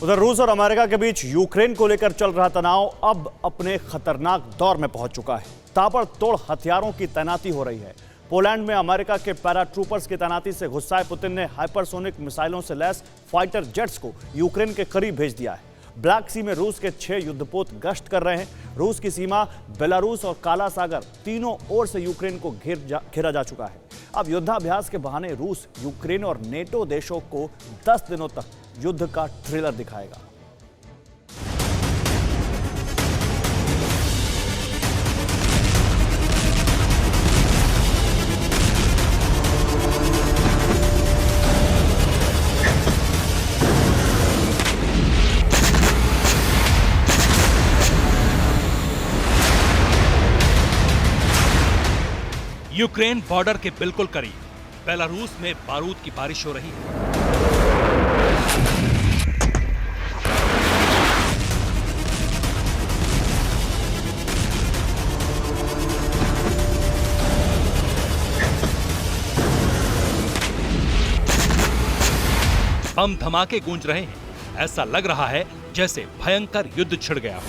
उधर रूस और अमेरिका के बीच यूक्रेन को लेकर चल रहा तनाव अब अपने खतरनाक दौर में पहुंच चुका है। ताबड़तोड़ हथियारों की तैनाती हो रही है। पोलैंड में अमेरिका के पैराट्रूपर्स की तैनाती से गुस्साए पुतिन ने हाइपरसोनिक मिसाइलों से लैस फाइटर जेट्स को यूक्रेन के करीब भेज दिया है। ब्लैक सी में रूस के 6 युद्धपोत गश्त कर रहे हैं। रूस की सीमा बेलारूस और काला सागर तीनों ओर से यूक्रेन को घेरा जा चुका है। अब युद्धाभ्यास के बहाने रूस यूक्रेन और नेटो देशों को 10 दिनों तक युद्ध का ट्रेलर दिखाएगा। यूक्रेन बॉर्डर के बिल्कुल करीब बेलारूस में बारूद की बारिश हो रही है। बम धमाके गूंज रहे हैं। ऐसा लग रहा है जैसे भयंकर युद्ध छिड़ गया हो।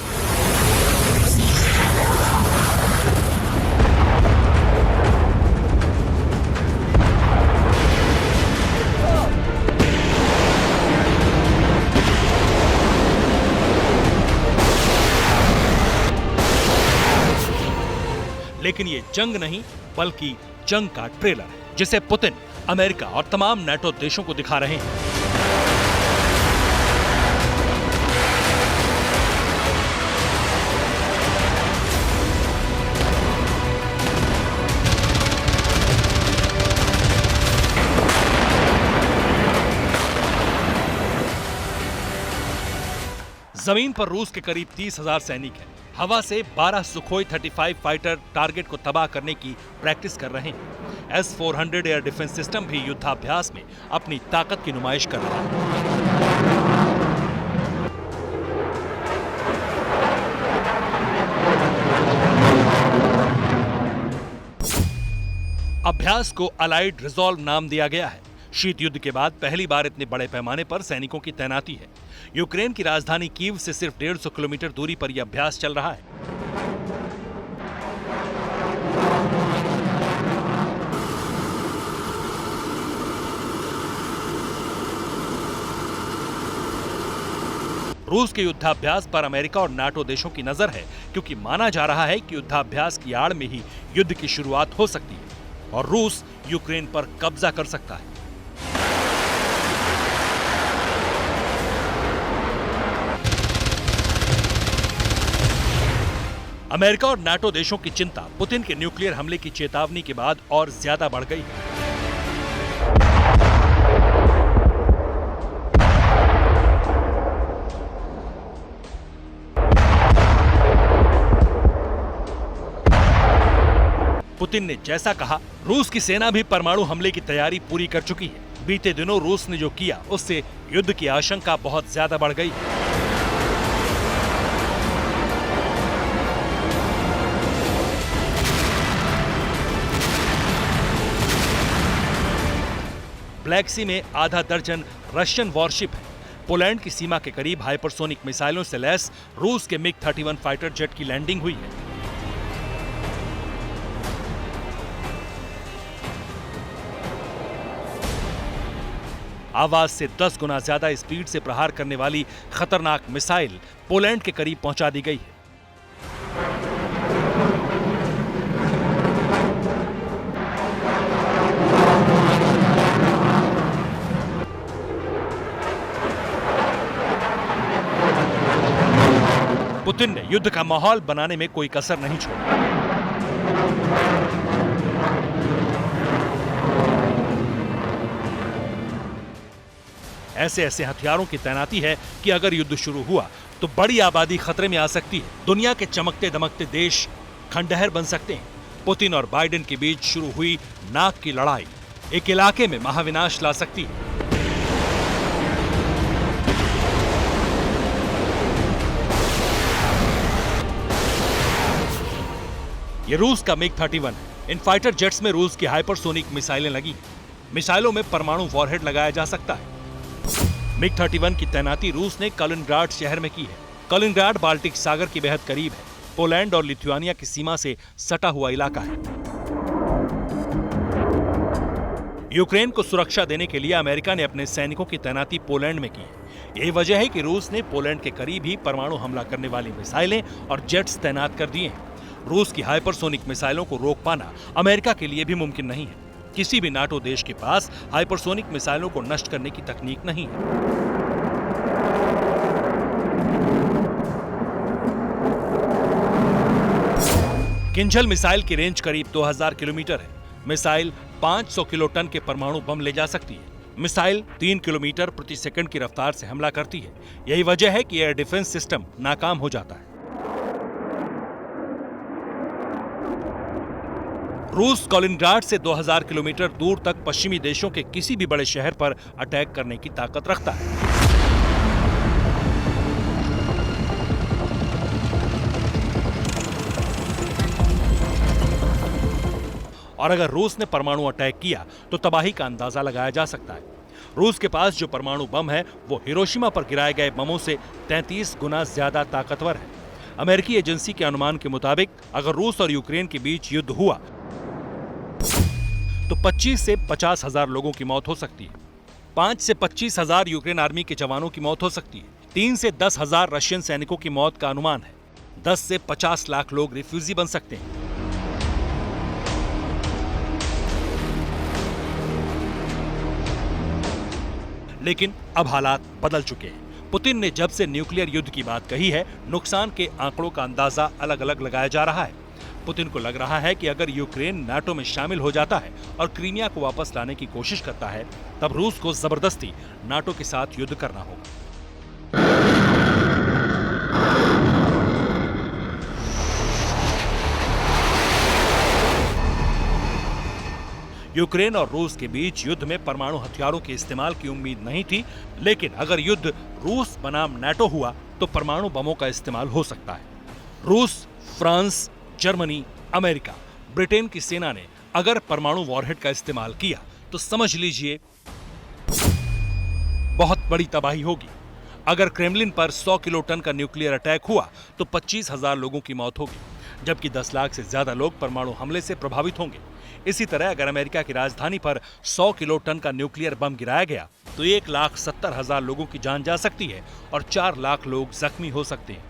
लेकिन ये जंग नहीं बल्कि जंग का ट्रेलर है, जिसे पुतिन, अमेरिका और तमाम नेटो देशों को दिखा रहे हैं। जमीन पर रूस के करीब 30,000 सैनिक हैं। हवा से 12 सुखोई 35 फाइटर टारगेट को तबाह करने की प्रैक्टिस कर रहे हैं। S-400 एयर डिफेंस सिस्टम भी युद्धाभ्यास में अपनी ताकत की नुमाइश कर रहा है। अभ्यास को अलाइड रिजॉल्व नाम दिया गया है। शीत युद्ध के बाद पहली बार इतने बड़े पैमाने पर सैनिकों की तैनाती है। यूक्रेन की राजधानी कीव से सिर्फ 150 किलोमीटर दूरी पर यह अभ्यास चल रहा है। रूस के युद्धाभ्यास पर अमेरिका और नाटो देशों की नजर है, क्योंकि माना जा रहा है कि युद्धाभ्यास की आड़ में ही युद्ध की शुरुआत हो सकती है और रूस यूक्रेन पर कब्जा कर सकता है। अमेरिका और नाटो देशों की चिंता पुतिन के न्यूक्लियर हमले की चेतावनी के बाद और ज्यादा बढ़ गई है। पुतिन ने जैसा कहा, रूस की सेना भी परमाणु हमले की तैयारी पूरी कर चुकी है। बीते दिनों रूस ने जो किया उससे युद्ध की आशंका बहुत ज्यादा बढ़ गई है। ब्लैक सी में आधा दर्जन रशियन वॉरशिप है। पोलैंड की सीमा के करीब हाइपरसोनिक मिसाइलों से लैस रूस के MiG-31 फाइटर जेट की लैंडिंग हुई है। आवाज से 10 गुना ज्यादा स्पीड से प्रहार करने वाली खतरनाक मिसाइल पोलैंड के करीब पहुंचा दी गई है। पुतिन ने युद्ध का माहौल बनाने में कोई कसर नहीं छोड़ी। ऐसे ऐसे हथियारों की तैनाती है कि अगर युद्ध शुरू हुआ तो बड़ी आबादी खतरे में आ सकती है। दुनिया के चमकते दमकते देश खंडहर बन सकते हैं। पुतिन और बाइडेन के बीच शुरू हुई नाक की लड़ाई एक इलाके में महाविनाश ला सकती है। ये रूस का MiG-31 है। इन फाइटर जेट्स में रूस की हाइपरसोनिक मिसाइलें लगी हैं। मिसाइलों में परमाणु वॉरहेड लगाया जा सकता है। मिग 31 की तैनाती रूस ने कलिनिंग्राड शहर में की है। कलिनिंग्राड बाल्टिक सागर के बेहद करीब है, पोलैंड और लिथुआनिया की सीमा से सटा हुआ इलाका है। यूक्रेन को सुरक्षा देने के लिए अमेरिका ने अपने सैनिकों की तैनाती पोलैंड में की है। यही वजह है कि रूस ने पोलैंड के करीब ही परमाणु हमला करने वाली मिसाइलें और जेट्स तैनात कर दिए हैं। रूस की हाइपरसोनिक मिसाइलों को रोक पाना अमेरिका के लिए भी मुमकिन नहीं है। किसी भी नाटो देश के पास हाइपरसोनिक मिसाइलों को नष्ट करने की तकनीक नहीं है। किंझल मिसाइल की रेंज करीब 2000 किलोमीटर है। मिसाइल 500 किलोटन के परमाणु बम ले जा सकती है। मिसाइल 3 किलोमीटर प्रति सेकंड की रफ्तार से हमला करती है। यही वजह है कि एयर डिफेंस सिस्टम नाकाम हो जाता है। रूस कलिनिंग्राड से 2000 किलोमीटर दूर तक पश्चिमी देशों के किसी भी बड़े शहर पर अटैक करने की ताकत रखता है। और अगर रूस ने परमाणु अटैक किया तो तबाही का अंदाजा लगाया जा सकता है। रूस के पास जो परमाणु बम है वो हिरोशिमा पर गिराए गए बमों से 33 गुना ज्यादा ताकतवर है। अमेरिकी एजेंसी के अनुमान के मुताबिक अगर रूस और यूक्रेन के बीच युद्ध हुआ तो 25 से 50 हजार लोगों की मौत हो सकती है। 5 से 25 हजार यूक्रेन आर्मी के जवानों की मौत हो सकती है। 3 से 10 हजार रशियन सैनिकों की मौत का अनुमान है। 10 से 50 लाख लोग रिफ्यूजी बन सकते हैं। लेकिन अब हालात बदल चुके हैं। पुतिन ने जब से न्यूक्लियर युद्ध की बात कही है, नुकसान के आंकड़ों का अंदाजा अलग अलग लगाया जा रहा है। पुतिन को लग रहा है कि अगर यूक्रेन नाटो में शामिल हो जाता है और क्रीमिया को वापस लाने की कोशिश करता है, तब रूस को जबरदस्ती नाटो के साथ युद्ध करना होगा। यूक्रेन और रूस के बीच युद्ध में परमाणु हथियारों के इस्तेमाल की उम्मीद नहीं थी, लेकिन अगर युद्ध रूस बनाम नाटो हुआ तो परमाणु बमों का इस्तेमाल हो सकता है। रूस, फ्रांस, जर्मनी, अमेरिका, ब्रिटेन की सेना ने अगर परमाणु वॉरहेड का इस्तेमाल किया तो समझ लीजिए बहुत बड़ी तबाही होगी। अगर क्रेमलिन पर 100 किलोटन का न्यूक्लियर अटैक हुआ तो 25,000 लोगों की मौत होगी, जबकि 10 लाख से ज्यादा लोग परमाणु हमले से प्रभावित होंगे। इसी तरह अगर अमेरिका की राजधानी पर 100 किलोटन का न्यूक्लियर बम गिराया गया तो 1,70,000 लोगों की जान जा सकती है और 4 लाख लोग जख्मी हो सकते हैं।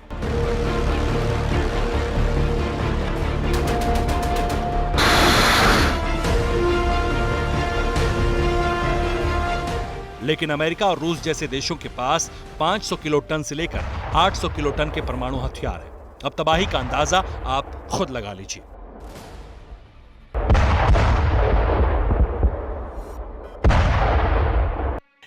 लेकिन अमेरिका और रूस जैसे देशों के पास 500 किलोटन से लेकर 800 किलोटन के परमाणु हथियार हैं। अब तबाही का अंदाजा आप खुद लगा लीजिए।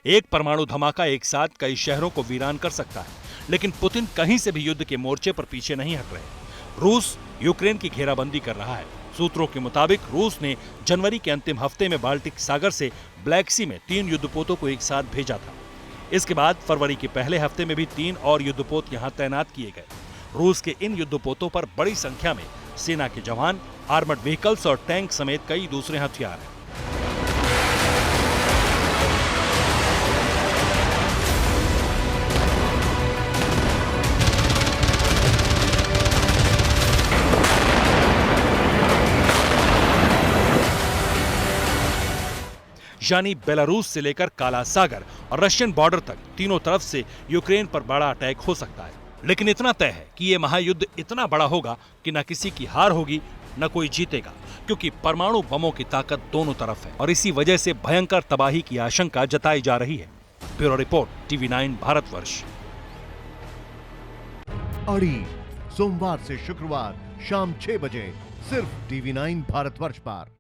एक परमाणु धमाका एक साथ कई शहरों को वीरान कर सकता है, लेकिन पुतिन कहीं से भी युद्ध के मोर्चे पर पीछे नहीं हट रहे। रूस यूक्रेन की घेराबंदी कर रहा है। सूत्रों के मुताबिक रूस ने जनवरी के अंतिम हफ्ते में बाल्टिक सागर से ब्लैक सी में 3 युद्धपोतों को एक साथ भेजा था। इसके बाद फरवरी के पहले हफ्ते में भी 3 और युद्धपोत यहां तैनात किए गए। रूस के इन युद्धपोतों पर बड़ी संख्या में सेना के जवान, आर्मर्ड व्हीकल्स और टैंक समेत कई दूसरे हथियार हैं। यानी बेलारूस से लेकर काला सागर और रशियन बॉर्डर तक तीनों तरफ से यूक्रेन पर बड़ा अटैक हो सकता है। लेकिन इतना तय है कि यह महायुद्ध इतना बड़ा होगा कि न किसी की हार होगी न कोई जीतेगा, क्योंकि परमाणु बमों की ताकत दोनों तरफ है और इसी वजह से भयंकर तबाही की आशंका जताई जा रही है। Bureau report, TV9 Bharatvarsh. अड़ी सोमवार से शुक्रवार शाम 6 बजे सिर्फ TV9 भारतवर्ष पर।